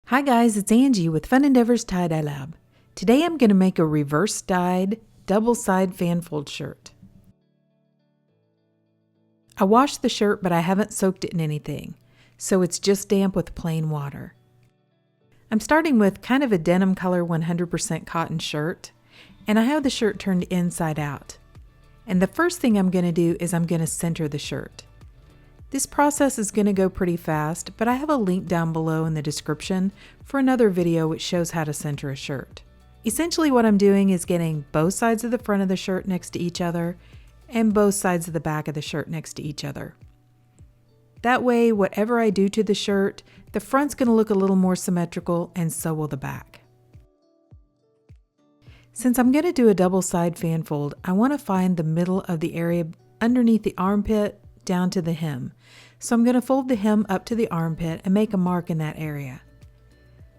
Hi guys, it's Angie with Fun Endeavors Tie-Dye Lab. Today I'm going to make a reverse dyed double side fan fold shirt. I washed the shirt but I haven't soaked it in anything, so it's just damp with plain water. I'm starting with kind of a denim color 100% cotton shirt, and I have the shirt turned inside out. And the first thing I'm going to do is I'm going to center the shirt. This process is going to go pretty fast, but I have a link down below in the description for another video which shows how to center a shirt. Essentially what I'm doing is getting both sides of the front of the shirt next to each other and both sides of the back of the shirt next to each other. That way, whatever I do to the shirt, the front's going to look a little more symmetrical and so will the back. Since I'm going to do a double side fan fold, I want to find the middle of the area underneath the armpit down to the hem. So I'm going to fold the hem up to the armpit and make a mark in that area.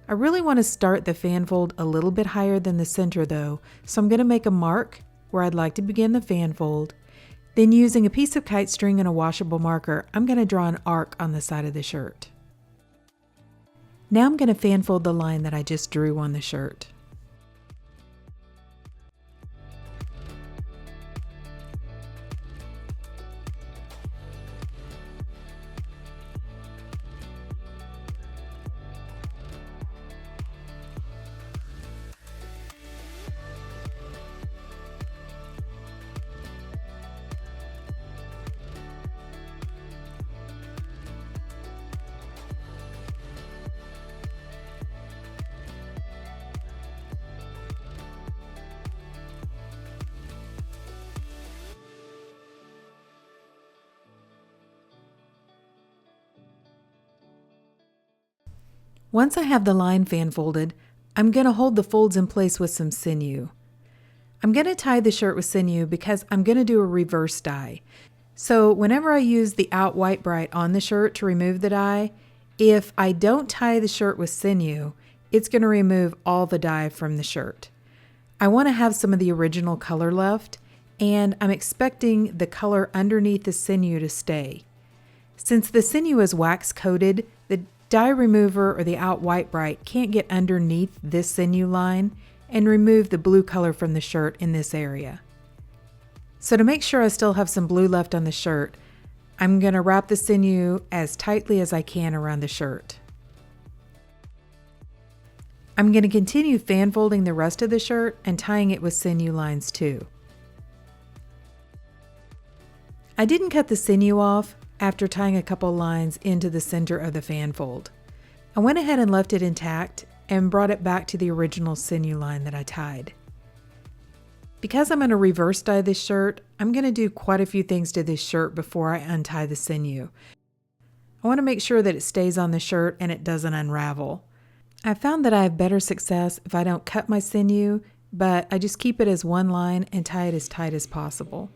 I really want to start the fan fold a little bit higher than the center though, so I'm going to make a mark where I'd like to begin the fan fold. Then using a piece of kite string and a washable marker, I'm going to draw an arc on the side of the shirt. Now I'm going to fan fold the line that I just drew on the shirt. Once I have the line fan folded, I'm going to hold the folds in place with some sinew. I'm going to tie the shirt with sinew because I'm going to do a reverse dye. So whenever I use the Out White Brite on the shirt to remove the dye, if I don't tie the shirt with sinew, it's going to remove all the dye from the shirt. I want to have some of the original color left, and I'm expecting the color underneath the sinew to stay. Since the sinew is wax coated, the dye remover or the Out White Brite can't get underneath this sinew line and remove the blue color from the shirt in this area. So to make sure I still have some blue left on the shirt, I'm going to wrap the sinew as tightly as I can around the shirt. I'm going to continue fan folding the rest of the shirt and tying it with sinew lines too. I didn't cut the sinew off after tying a couple lines into the center of the fan fold. I went ahead and left it intact and brought it back to the original sinew line that I tied. Because I'm going to reverse dye this shirt, I'm going to do quite a few things to this shirt before I untie the sinew. I want to make sure that it stays on the shirt and it doesn't unravel. I found that I have better success if I don't cut my sinew, but I just keep it as one line and tie it as tight as possible.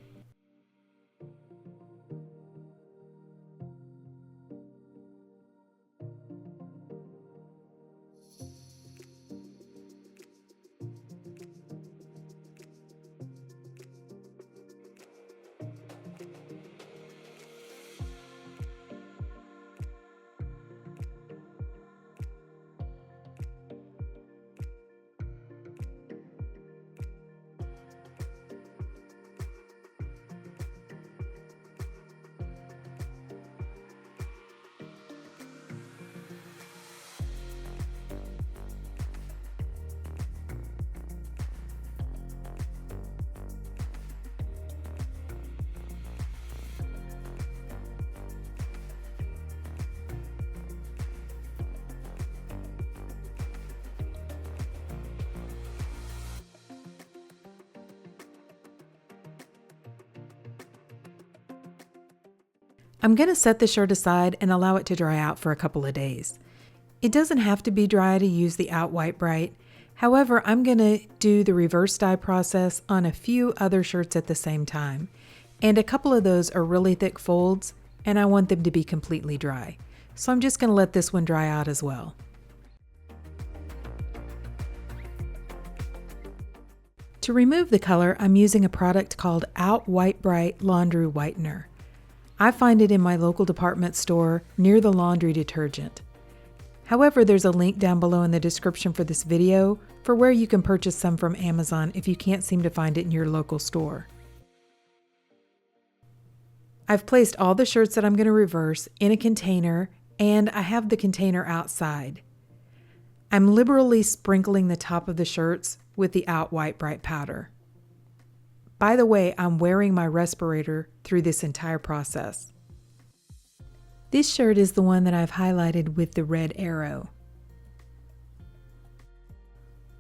I'm going to set the shirt aside and allow it to dry out for a couple of days. It doesn't have to be dry to use the Out White Brite. However, I'm going to do the reverse dye process on a few other shirts at the same time. And a couple of those are really thick folds, and I want them to be completely dry. So I'm just going to let this one dry out as well. To remove the color, I'm using a product called Out White Brite Laundry Whitener. I find it in my local department store near the laundry detergent. However, there's a link down below in the description for this video for where you can purchase some from Amazon if you can't seem to find it in your local store. I've placed all the shirts that I'm going to reverse in a container, and I have the container outside. I'm liberally sprinkling the top of the shirts with the Out White Brite powder. By the way, I'm wearing my respirator through this entire process. This shirt is the one that I've highlighted with the red arrow.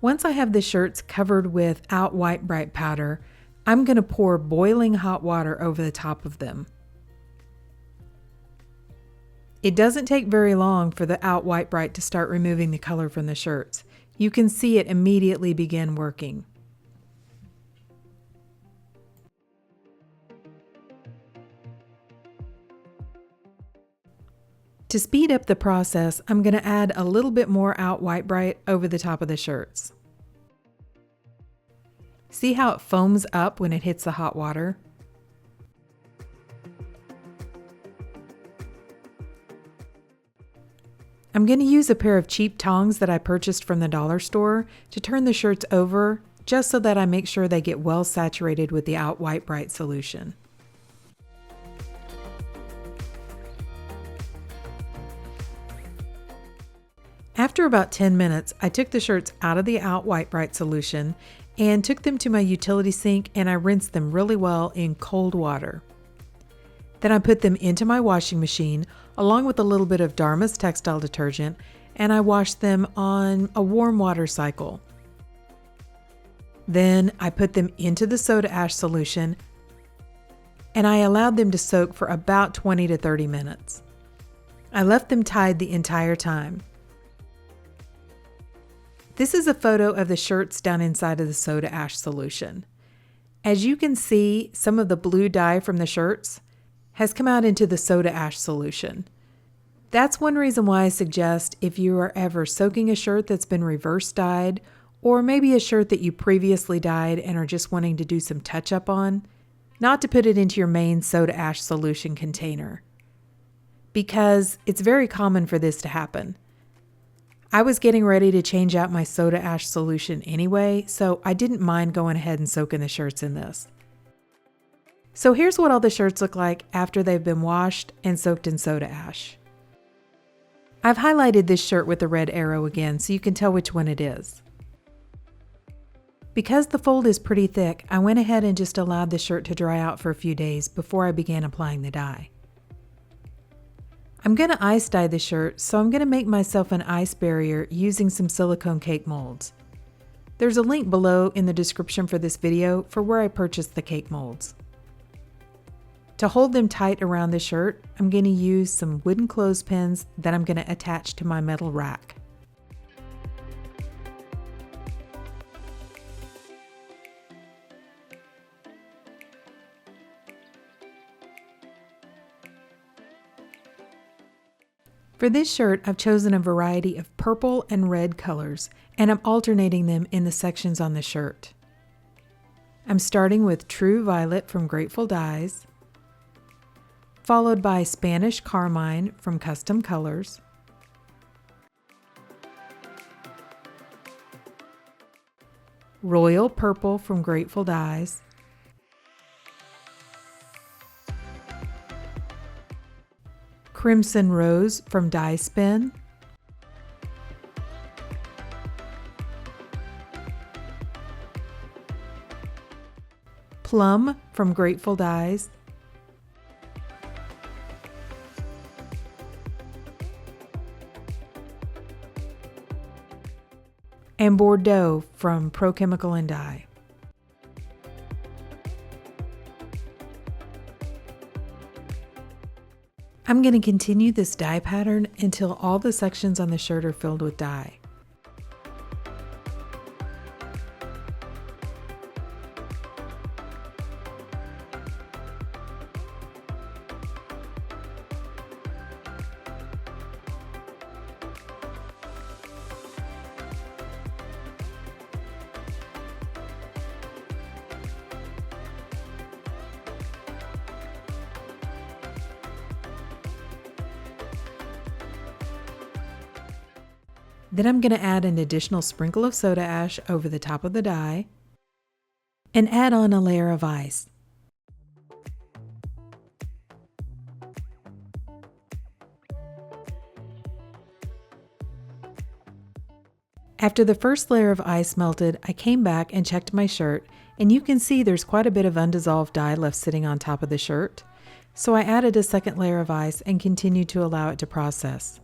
Once I have the shirts covered with Out White Brite powder, I'm going to pour boiling hot water over the top of them. It doesn't take very long for the Out White Brite to start removing the color from the shirts. You can see it immediately begin working. To speed up the process, I'm going to add a little bit more Out White Brite over the top of the shirts. See how it foams up when it hits the hot water? I'm going to use a pair of cheap tongs that I purchased from the dollar store to turn the shirts over, just so that I make sure they get well saturated with the Out White Brite solution. After about 10 minutes, I took the shirts out of the Out White Brite solution and took them to my utility sink, and I rinsed them really well in cold water. Then I put them into my washing machine along with a little bit of Dharma's textile detergent, and I washed them on a warm water cycle. Then I put them into the soda ash solution, and I allowed them to soak for about 20 to 30 minutes. I left them tied the entire time. This is a photo of the shirts down inside of the soda ash solution. As you can see, some of the blue dye from the shirts has come out into the soda ash solution. That's one reason why I suggest, if you are ever soaking a shirt that's been reverse dyed, or maybe a shirt that you previously dyed and are just wanting to do some touch-up on, not to put it into your main soda ash solution container, because it's very common for this to happen. I was getting ready to change out my soda ash solution anyway, so I didn't mind going ahead and soaking the shirts in this. So here's what all the shirts look like after they've been washed and soaked in soda ash. I've highlighted this shirt with the red arrow again so you can tell which one it is. Because the fold is pretty thick, I went ahead and just allowed the shirt to dry out for a few days before I began applying the dye. I'm going to ice dye the shirt, so I'm going to make myself an ice barrier using some silicone cake molds. There's a link below in the description for this video for where I purchased the cake molds. To hold them tight around the shirt, I'm going to use some wooden clothespins that I'm going to attach to my metal rack. For this shirt, I've chosen a variety of purple and red colors, and I'm alternating them in the sections on the shirt. I'm starting with True Violet from Grateful Dyes, followed by Spanish Carmine from Custom Colors, Royal Purple from Grateful Dyes, Crimson Rose from Dye Spin, Plum from Grateful Dyes, and Bordeaux from Pro Chemical and Dye. I'm going to continue this dye pattern until all the sections on the shirt are filled with dye. Then I'm going to add an additional sprinkle of soda ash over the top of the dye and add on a layer of ice. After the first layer of ice melted, I came back and checked my shirt, and you can see there's quite a bit of undissolved dye left sitting on top of the shirt. So I added a second layer of ice and continued to allow it to process.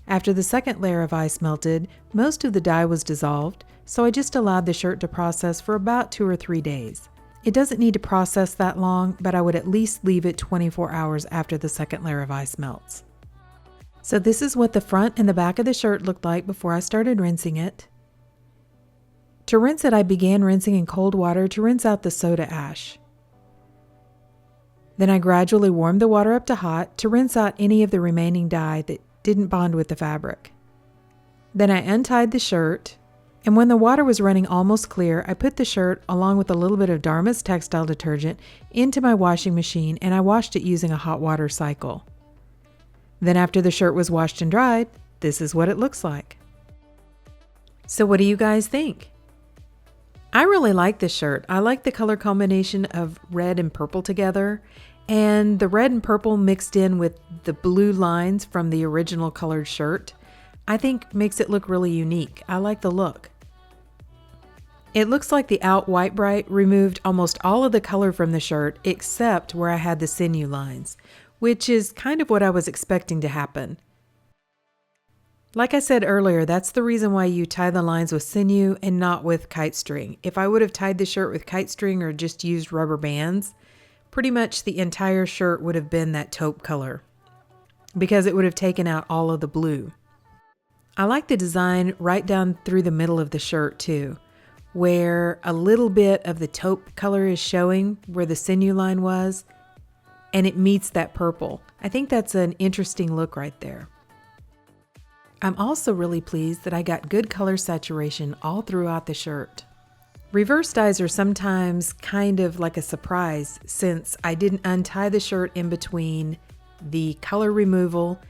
After the second layer of ice melted, most of the dye was dissolved, so I just allowed the shirt to process for about 2 or 3 days. It doesn't need to process that long, but I would at least leave it 24 hours after the second layer of ice melts. So this is what the front and the back of the shirt looked like before I started rinsing it. To rinse it, I began rinsing in cold water to rinse out the soda ash. Then I gradually warmed the water up to hot to rinse out any of the remaining dye that didn't bond with the fabric. Then I untied the shirt, and when the water was running almost clear, I put the shirt along with a little bit of Dharma's textile detergent into my washing machine, and I washed it using a hot water cycle. Then after the shirt was washed and dried, this is what it looks like. So what do you guys think? I really like this shirt. I like the color combination of red and purple together, and the red and purple mixed in with the blue lines from the original colored shirt, I think makes it look really unique. I like the look. It looks like the Out White Brite removed almost all of the color from the shirt except where I had the sinew lines, which is kind of what I was expecting to happen. Like I said earlier, that's the reason why you tie the lines with sinew and not with kite string. If I would have tied the shirt with kite string or just used rubber bands, pretty much the entire shirt would have been that taupe color because it would have taken out all of the blue. I like the design right down through the middle of the shirt too, where a little bit of the taupe color is showing where the sinew line was, and it meets that purple. I think that's an interesting look right there. I'm also really pleased that I got good color saturation all throughout the shirt. Reverse dyes are sometimes kind of like a surprise since I didn't untie the shirt in between the color removal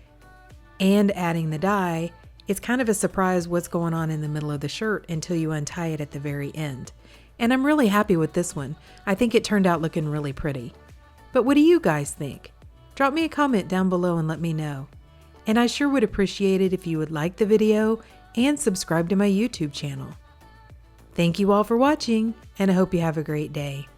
and adding the dye. It's kind of a surprise what's going on in the middle of the shirt until you untie it at the very end. And I'm really happy with this one. I think it turned out looking really pretty. But what do you guys think? Drop me a comment down below and let me know. And I sure would appreciate it if you would like the video and subscribe to my YouTube channel. Thank you all for watching, and I hope you have a great day.